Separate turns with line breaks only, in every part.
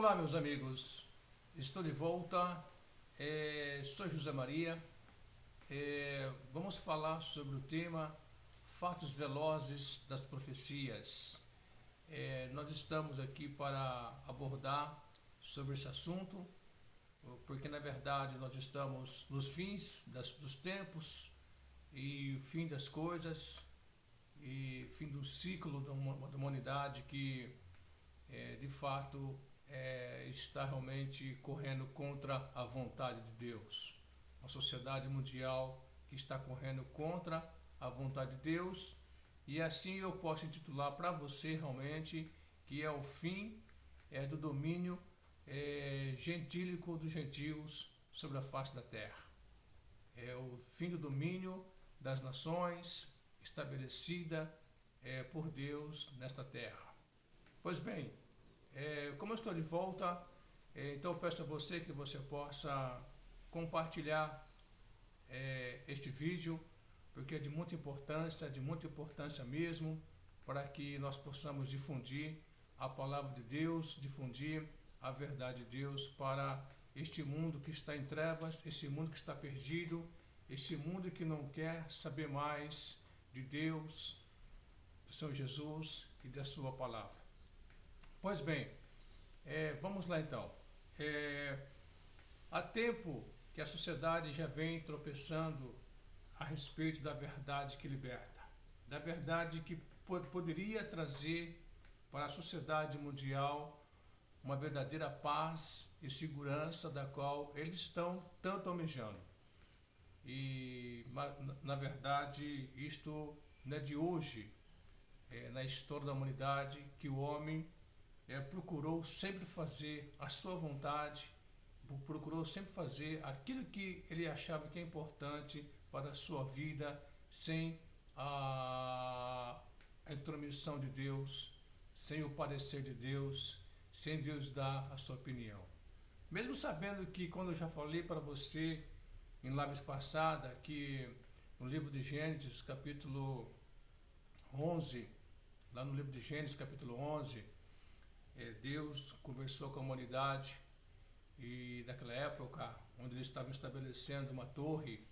Olá, meus amigos, estou de volta, sou José Maria. Vamos falar sobre o tema Fatos Velozes das Profecias. Nós estamos aqui para abordar sobre esse assunto, porque na verdade nós estamos nos fins dos tempos e o fim das coisas e fim do ciclo da humanidade que de fato está realmente correndo contra a vontade de Deus. Uma sociedade mundial que está correndo contra a vontade de Deus, e assim eu posso intitular para você realmente que é o fim do domínio gentílico dos gentios sobre a face da terra. É o fim do domínio das nações estabelecida por Deus nesta terra. Pois bem, como eu estou de volta, então eu peço a você que você possa compartilhar este vídeo, porque é de muita importância mesmo, para que nós possamos difundir a palavra de Deus, difundir a verdade de Deus para este mundo que está em trevas, esse mundo que está perdido, esse mundo que não quer saber mais de Deus, do Senhor Jesus e da sua palavra. Pois bem, vamos lá então. Há tempo que a sociedade já vem tropeçando a respeito da verdade que liberta, da verdade que poderia trazer para a sociedade mundial uma verdadeira paz e segurança da qual eles estão tanto almejando. E na verdade isto não é de hoje, na história da humanidade, que o homem procurou sempre fazer a sua vontade, procurou sempre fazer aquilo que ele achava que é importante para a sua vida, sem a intromissão de Deus, sem o parecer de Deus, sem Deus dar a sua opinião. Mesmo sabendo que, quando eu já falei para você em lives passadas, que no livro de Gênesis, capítulo 11, lá no livro de Gênesis, capítulo 11, Deus conversou com a humanidade, e naquela época onde eles estavam estabelecendo uma torre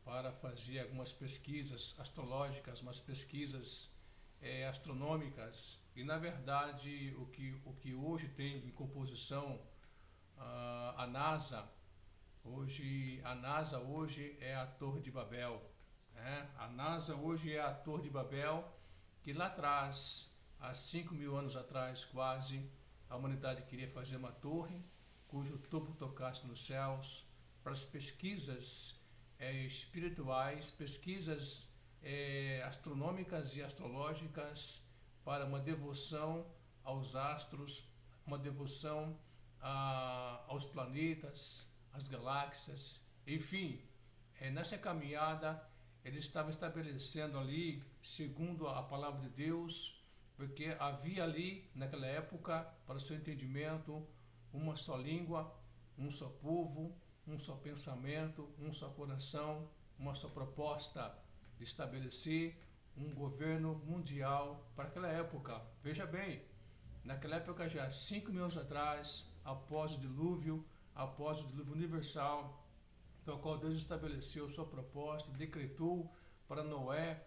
para fazer algumas pesquisas astrológicas, umas pesquisas astronômicas, e na verdade o que hoje tem em composição a NASA hoje é a Torre de Babel, né? A NASA hoje é a Torre de Babel, que lá atrás, há 5.000 anos atrás quase, a humanidade queria fazer uma torre cujo topo tocasse nos céus, para as pesquisas espirituais, pesquisas astronômicas e astrológicas, para uma devoção aos astros, uma devoção aos planetas, às galáxias, enfim. Nessa caminhada eles estavam estabelecendo ali, segundo a palavra de Deus, porque havia ali, naquela época, para o seu entendimento, uma só língua, um só povo, um só pensamento, um só coração, uma só proposta de estabelecer um governo mundial para aquela época. Veja bem, naquela época, já 5.000 anos atrás, após o dilúvio universal, do qual Deus estabeleceu sua proposta, decretou para Noé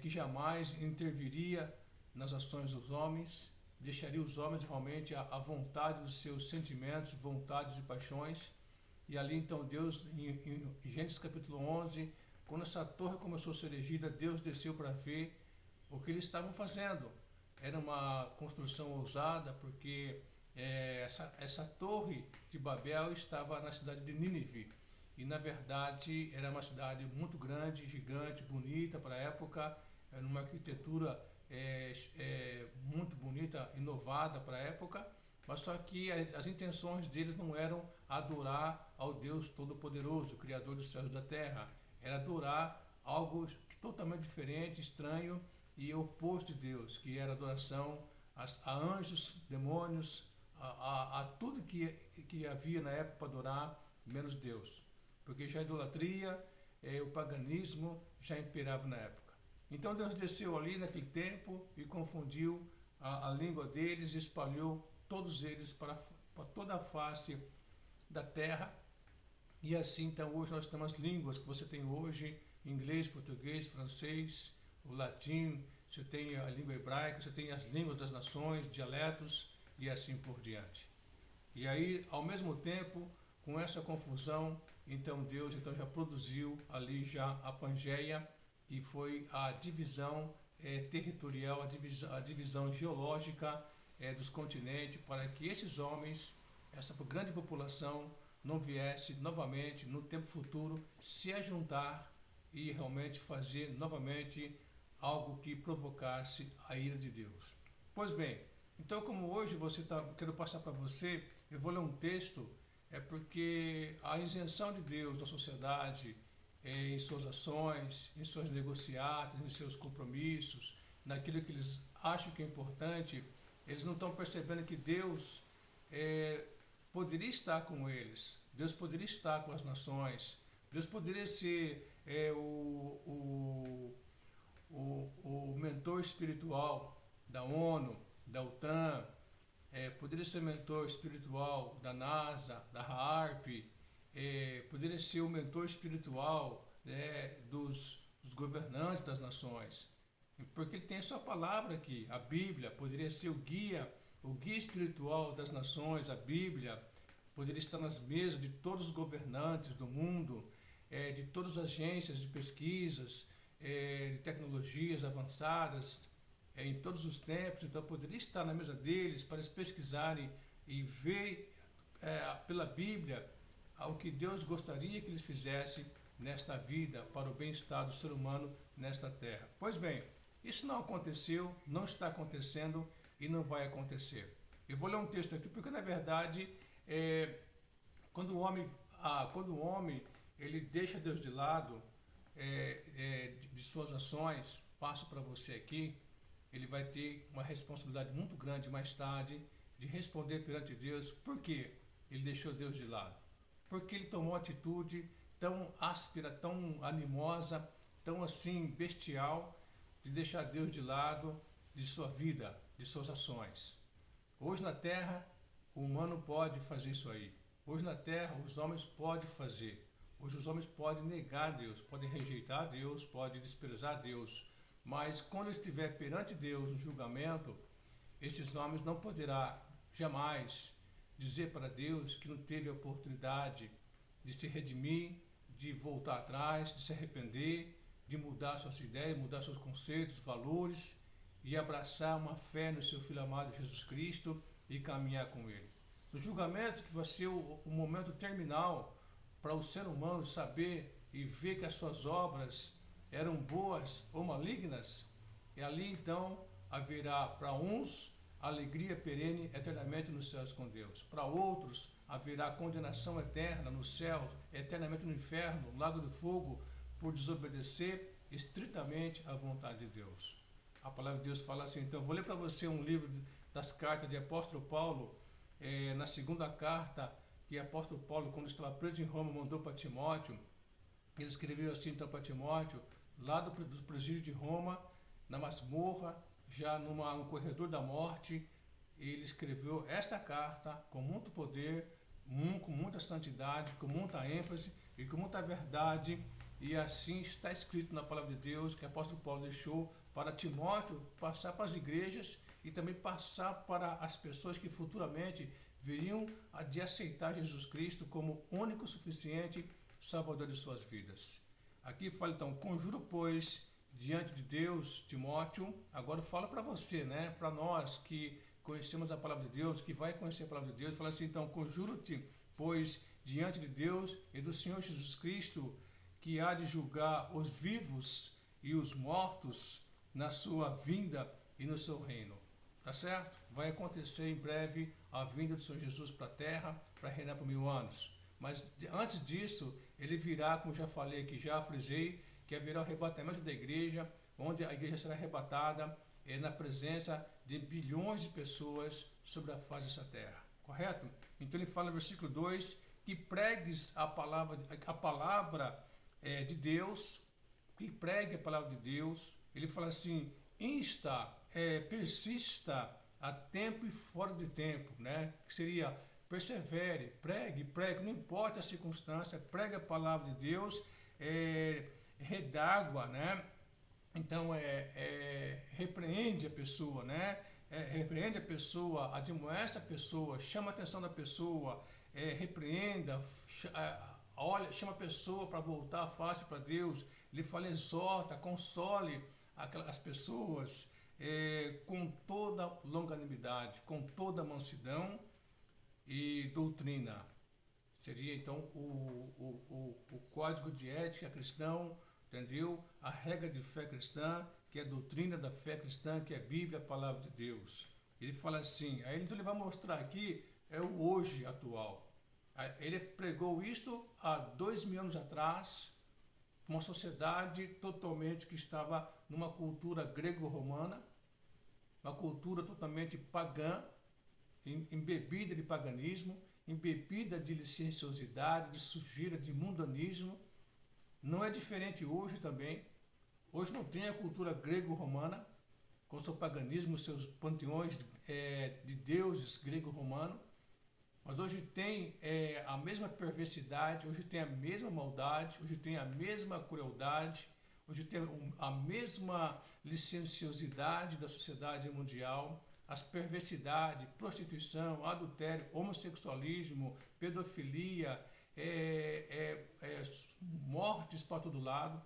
que jamais interviria nas ações dos homens, deixaria os homens realmente à vontade dos seus sentimentos, vontades e paixões. E ali então Deus, em Gênesis capítulo 11, quando essa torre começou a ser erigida, Deus desceu para ver o que eles estavam fazendo. Era uma construção ousada, porque essa torre de Babel estava na cidade de Nínive, e na verdade era uma cidade muito grande, gigante, bonita para a época, era uma arquitetura muito bonita, inovada para a época, mas só que as intenções deles não eram adorar ao Deus Todo-Poderoso, Criador dos céus e da terra, era adorar algo totalmente diferente, estranho e oposto de Deus, que era adoração a anjos, demônios, a tudo que havia na época para adorar, menos Deus, porque já a idolatria, o paganismo já imperava na época. Então Deus desceu ali naquele tempo e confundiu a língua deles, e espalhou todos eles por toda a face da terra. E assim, então, hoje nós temos as línguas que você tem hoje: inglês, português, francês, o latim, você tem a língua hebraica, você tem as línguas das nações, dialetos e assim por diante. E aí, ao mesmo tempo, com essa confusão, então Deus já produziu ali já a Pangeia, que foi a divisão territorial, a divisão geológica dos continentes, para que esses homens, essa grande população, não viesse novamente, no tempo futuro, se ajuntar e realmente fazer novamente algo que provocasse a ira de Deus. Pois bem, então como hoje quero passar para você, eu vou ler um texto, porque a isenção de Deus na sociedade, em suas ações, em suas negociatas, em seus compromissos, naquilo que eles acham que é importante, eles não estão percebendo que Deus poderia estar com eles, Deus poderia estar com as nações, Deus poderia ser o mentor espiritual da ONU, da OTAN, poderia ser o mentor espiritual da NASA, da HAARP, poderia ser o mentor espiritual dos governantes das nações, porque ele tem a sua palavra aqui, a Bíblia, poderia ser o guia espiritual das nações, a Bíblia, poderia estar nas mesas de todos os governantes do mundo, de todas as agências de pesquisas, de tecnologias avançadas, em todos os tempos, então poderia estar na mesa deles para eles pesquisarem e ver pela Bíblia o que Deus gostaria que eles fizessem nesta vida para o bem-estar do ser humano nesta terra. Pois bem, isso não aconteceu, não está acontecendo e não vai acontecer. Eu vou ler um texto aqui porque na verdade quando o homem ele deixa Deus de lado de suas ações, passo para você aqui, ele vai ter uma responsabilidade muito grande mais tarde de responder perante Deus. Por que ele deixou Deus de lado? Porque ele tomou uma atitude tão áspera, tão animosa, tão assim bestial, de deixar Deus de lado de sua vida, de suas ações. Hoje na terra, o humano pode fazer isso aí. Hoje na terra, os homens podem fazer. Hoje os homens podem negar Deus, podem rejeitar Deus, podem desprezar Deus. Mas quando estiver perante Deus no julgamento, esses homens não poderá jamais dizer para Deus que não teve a oportunidade de se redimir, de voltar atrás, de se arrepender, de mudar suas ideias, mudar seus conceitos, valores e abraçar uma fé no seu Filho amado Jesus Cristo e caminhar com Ele. No julgamento, que vai ser o momento terminal para o ser humano saber e ver que as suas obras eram boas ou malignas, e ali então haverá para uns alegria perene eternamente nos céus com Deus, para outros haverá condenação eterna no céu, eternamente no inferno, no lago do fogo, por desobedecer estritamente à vontade de Deus. A palavra de Deus fala assim, então eu vou ler para você um livro das cartas de apóstolo Paulo, na segunda carta que apóstolo Paulo, quando estava preso em Roma, mandou para Timóteo. Ele escreveu assim então para Timóteo, lá do presídio de Roma, na masmorra, já no corredor da morte, ele escreveu esta carta com muito poder, com muita santidade, com muita ênfase e com muita verdade, e assim está escrito na palavra de Deus que o apóstolo Paulo deixou para Timóteo passar para as igrejas e também passar para as pessoas que futuramente viriam a de aceitar Jesus Cristo como único suficiente Salvador de suas vidas. Aqui fala então, conjuro pois diante de Deus, Timóteo, agora fala para você, né? Para nós que conhecemos a palavra de Deus, que vai conhecer a palavra de Deus, fala assim, então, conjuro-te pois diante de Deus e do Senhor Jesus Cristo, que há de julgar os vivos e os mortos na sua vinda e no seu reino. Tá certo? Vai acontecer em breve a vinda do Senhor Jesus para a terra, para reinar por 1000 anos. Mas antes disso, ele virá, como já falei aqui, já frisei, que haverá o arrebatamento da igreja, onde a igreja será arrebatada na presença de bilhões de pessoas sobre a face dessa terra. Correto? Então ele fala no versículo 2, que pregues a palavra de Deus, que pregue a palavra de Deus. Ele fala assim, persista a tempo e fora de tempo, né? Que seria persevere, pregue, não importa a circunstância, pregue a palavra de Deus, redágua, né? Então, repreende a pessoa, né? Repreende a pessoa, admoesta a pessoa, chama a atenção da pessoa, repreenda, olha, chama a pessoa para voltar a face para Deus. Ele fala, exorta, console as pessoas com toda longanimidade, com toda mansidão e doutrina. Seria então o código de ética cristão, entendeu? A regra de fé cristã, que é a doutrina da fé cristã, que é a Bíblia, a palavra de Deus. Ele fala assim, aí então ele vai mostrar aqui o hoje atual. Ele pregou isto há 2000 anos atrás, uma sociedade totalmente que estava numa cultura grego-romana, uma cultura totalmente pagã, embebida de paganismo, embebida de licenciosidade, de sujeira, de mundanismo. Não é diferente hoje também. Hoje não tem a cultura grego-romana, com seu paganismo, seus panteões de deuses grego-romano, mas hoje tem a mesma perversidade, hoje tem a mesma maldade, hoje tem a mesma crueldade, hoje tem a mesma licenciosidade da sociedade mundial, as perversidades, prostituição, adultério, homossexualismo, pedofilia, mortes para todo lado.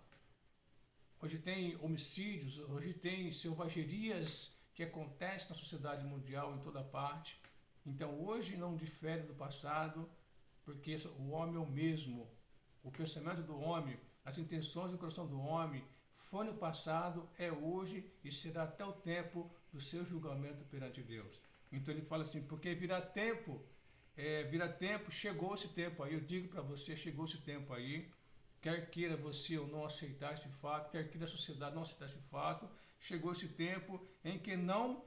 Hoje tem homicídios, hoje tem selvagerias que acontecem na sociedade mundial em toda parte. Então hoje não difere do passado, porque o homem é o mesmo. O pensamento do homem, as intenções do coração do homem foi no passado, é hoje e será até o tempo do seu julgamento perante Deus. Então ele fala assim, porque virá tempo, chegou esse tempo aí, eu digo para você, chegou esse tempo aí, quer queira você ou não aceitar esse fato, quer queira a sociedade não aceitar esse fato, chegou esse tempo em que não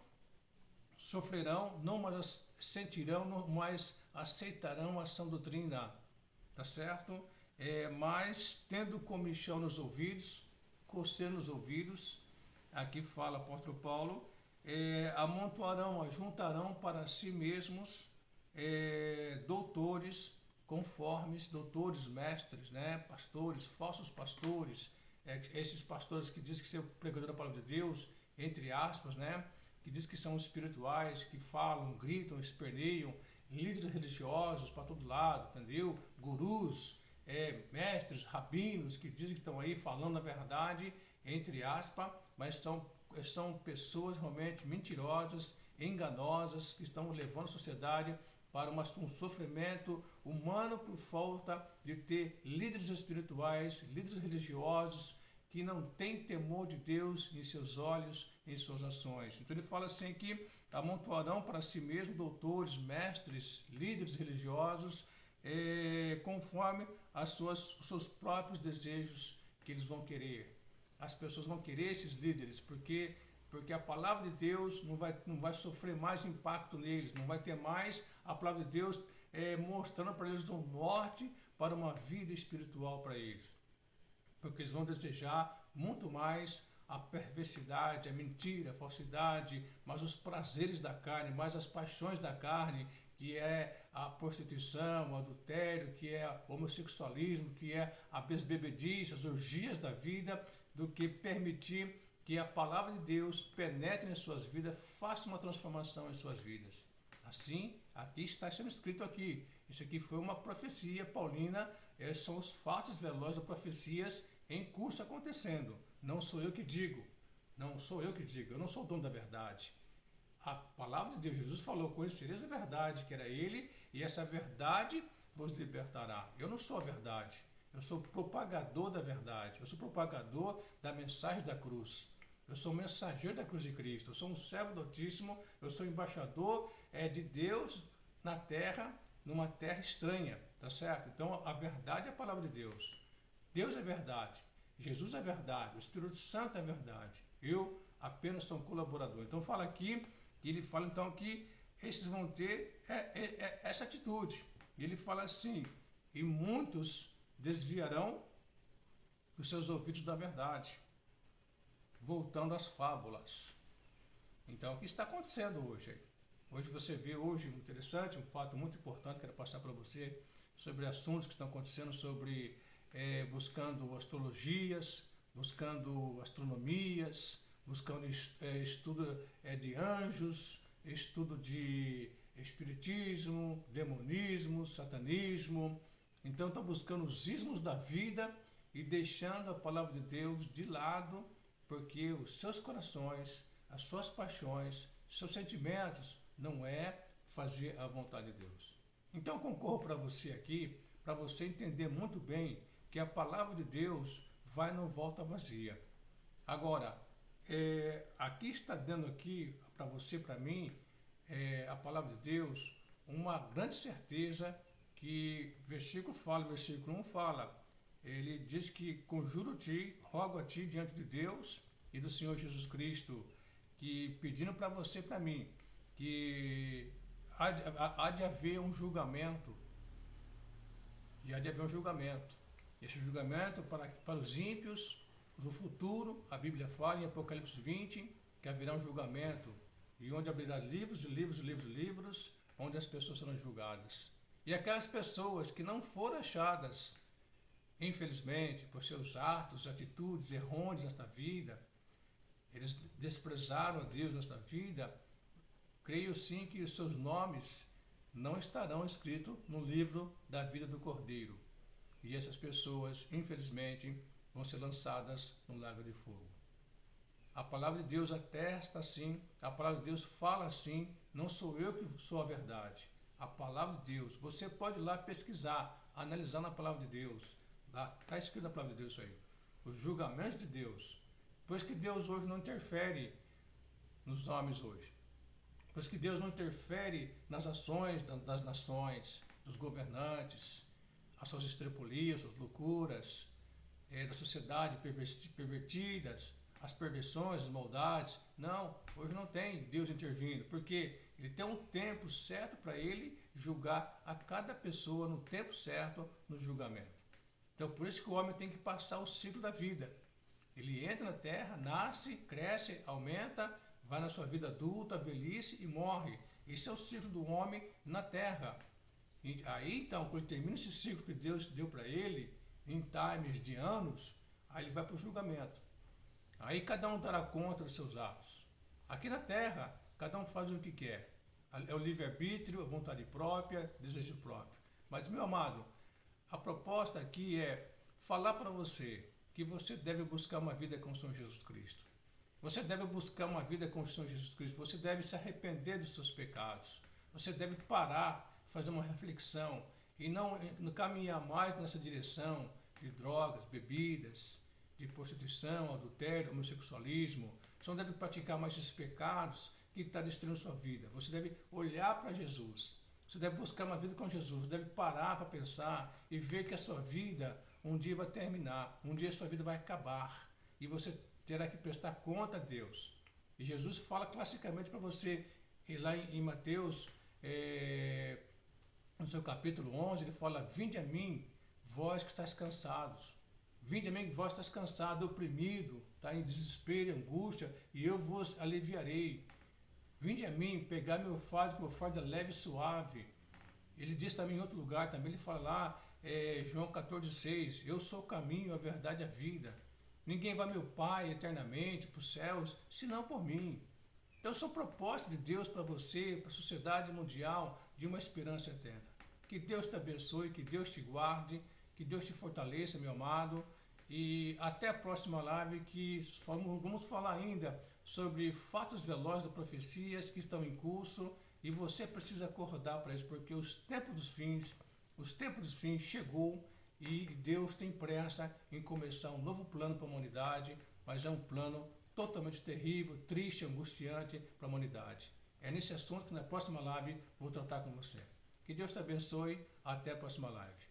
sofrerão, não mais sentirão, não mais aceitarão a sã doutrina, tá certo? Mas tendo comichão nos ouvidos, coceira nos ouvidos, aqui fala o apóstolo Paulo, amontoarão, ajuntarão para si mesmos doutores, conformes, doutores, mestres, né? Pastores, falsos pastores, esses pastores que dizem que são pregadores da palavra de Deus, entre aspas, né? Que diz que são espirituais, que falam, gritam, esperneiam, líderes religiosos para todo lado, entendeu? Gurus, mestres, rabinos, que dizem que estão aí falando a verdade, entre aspas, mas são pessoas realmente mentirosas, enganosas, que estão levando a sociedade para um sofrimento humano por falta de ter líderes espirituais, líderes religiosos, que não têm temor de Deus em seus olhos, em suas ações. Então ele fala assim que amontoarão para si mesmo doutores, mestres, líderes religiosos, conforme os seus próprios desejos que eles vão querer. As pessoas vão querer esses líderes porque a palavra de Deus não vai sofrer mais impacto neles, não vai ter mais a palavra de Deus mostrando para eles um norte para uma vida espiritual para eles. Porque eles vão desejar muito mais a perversidade, a mentira, a falsidade, mais os prazeres da carne, mais as paixões da carne, que é a prostituição, o adultério, que é o homossexualismo, que é a besbebedice, as orgias da vida, do que permitir que a palavra de Deus penetre em suas vidas, faça uma transformação em suas vidas. Assim, aqui está sendo escrito aqui. Isso aqui foi uma profecia paulina, são os fatos velozes das profecias em curso acontecendo. Não sou eu que digo, eu não sou o dono da verdade. A palavra de Deus, Jesus falou, conhecereis a verdade, que era ele, e essa verdade vos libertará. Eu não sou a verdade, eu sou propagador da verdade, eu sou propagador da mensagem da cruz. Eu sou mensageiro da cruz de Cristo, eu sou um servo do Altíssimo, eu sou embaixador de Deus na terra, numa terra estranha, tá certo? Então a verdade é a palavra de Deus. Deus é verdade, Jesus é verdade, o Espírito Santo é verdade. Eu apenas sou um colaborador. Então fala aqui, ele fala então que esses vão ter essa atitude. Ele fala assim, e muitos desviarão os seus ouvidos da verdade, voltando às fábulas. Então, o que está acontecendo hoje? Hoje você vê hoje, interessante, um fato muito importante que eu quero passar para você, sobre assuntos que estão acontecendo, sobre buscando astrologias, buscando astronomias, buscando estudo de anjos, estudo de espiritismo, demonismo, satanismo. Então estão buscando os ismos da vida e deixando a palavra de Deus de lado, porque os seus corações, as suas paixões, seus sentimentos não é fazer a vontade de Deus. Então concorro para você aqui, para você entender muito bem que a palavra de Deus vai não volta vazia. Agora, aqui está dando aqui para você, para mim, a palavra de Deus, uma grande certeza que versículo fala, versículo 1 fala, ele diz que conjuro-te, rogo a ti diante de Deus e do Senhor Jesus Cristo, que pedindo para você, para mim, que há de haver um julgamento, e há de haver um julgamento. Esse julgamento para os ímpios, no futuro, a Bíblia fala em Apocalipse 20, que haverá um julgamento, e onde abrirá livros e livros e livros e livros, onde as pessoas serão julgadas. E aquelas pessoas que não foram achadas, infelizmente, por seus atos, atitudes errôneas nesta vida, eles desprezaram a Deus nesta vida, creio sim que os seus nomes não estarão escritos no livro da vida do Cordeiro. E essas pessoas, infelizmente, vão ser lançadas no lago de fogo. A palavra de Deus atesta assim, a palavra de Deus fala assim, não sou eu que sou a verdade. A palavra de Deus, você pode ir lá pesquisar, analisar na palavra de Deus. Está escrito na palavra de Deus isso aí. Os julgamentos de Deus. Pois que Deus hoje não interfere nos homens hoje. Pois que Deus não interfere nas ações das nações, dos governantes, as suas estrepolias, suas loucuras, da sociedade pervertidas, as perversões, as maldades. Não, hoje não tem Deus intervindo, porque ele tem um tempo certo para ele julgar a cada pessoa no tempo certo no julgamento. Então por isso que o homem tem que passar o ciclo da vida. Ele entra na terra, nasce, cresce, aumenta, vai na sua vida adulta, velhice e morre. Esse é o ciclo do homem na terra. E aí então, quando ele termina esse ciclo que Deus deu para ele, em times de anos, aí ele vai para o julgamento. Aí cada um dará conta dos seus atos. Aqui na terra, cada um faz o que quer. É o livre-arbítrio, a vontade própria, desejo próprio. Mas, meu amado, a proposta aqui é falar para você que você deve buscar uma vida com o Senhor Jesus Cristo. Você deve buscar uma vida com o Senhor Jesus Cristo. Você deve se arrepender dos seus pecados. Você deve parar, fazer uma reflexão e não caminhar mais nessa direção de drogas, bebidas, de prostituição, adultério, homossexualismo. Você não deve praticar mais esses pecados que estão destruindo sua vida. Você deve olhar para Jesus. Você deve buscar uma vida com Jesus. Você deve parar para pensar e ver que a sua vida um dia vai terminar. Um dia a sua vida vai acabar. E você terá que prestar conta a Deus. E Jesus fala classicamente para você, lá em Mateus, no seu capítulo 11, ele fala: vinde a mim, vós que estáis cansados. Vinde a mim, vós que estáis cansado, oprimido, está em desespero e angústia, e eu vos aliviarei. Vinde a mim, pegar meu fardo é leve e suave. Ele diz também em outro lugar, também ele fala lá, João 14,6, eu sou o caminho, a verdade e a vida. Ninguém vai meu Pai eternamente para os céus, senão por mim. Então, são propostas de Deus para você, para a sociedade mundial, de uma esperança eterna. Que Deus te abençoe, que Deus te guarde, que Deus te fortaleça, meu amado. E até a próxima live, que vamos falar ainda sobre fatos velozes de profecias que estão em curso. E você precisa acordar para isso, porque os tempos dos fins chegou e Deus tem pressa em começar um novo plano para a humanidade, mas é um plano totalmente terrível, triste, angustiante para a humanidade. É nesse assunto que na próxima live vou tratar com você. Que Deus te abençoe. Até a próxima live.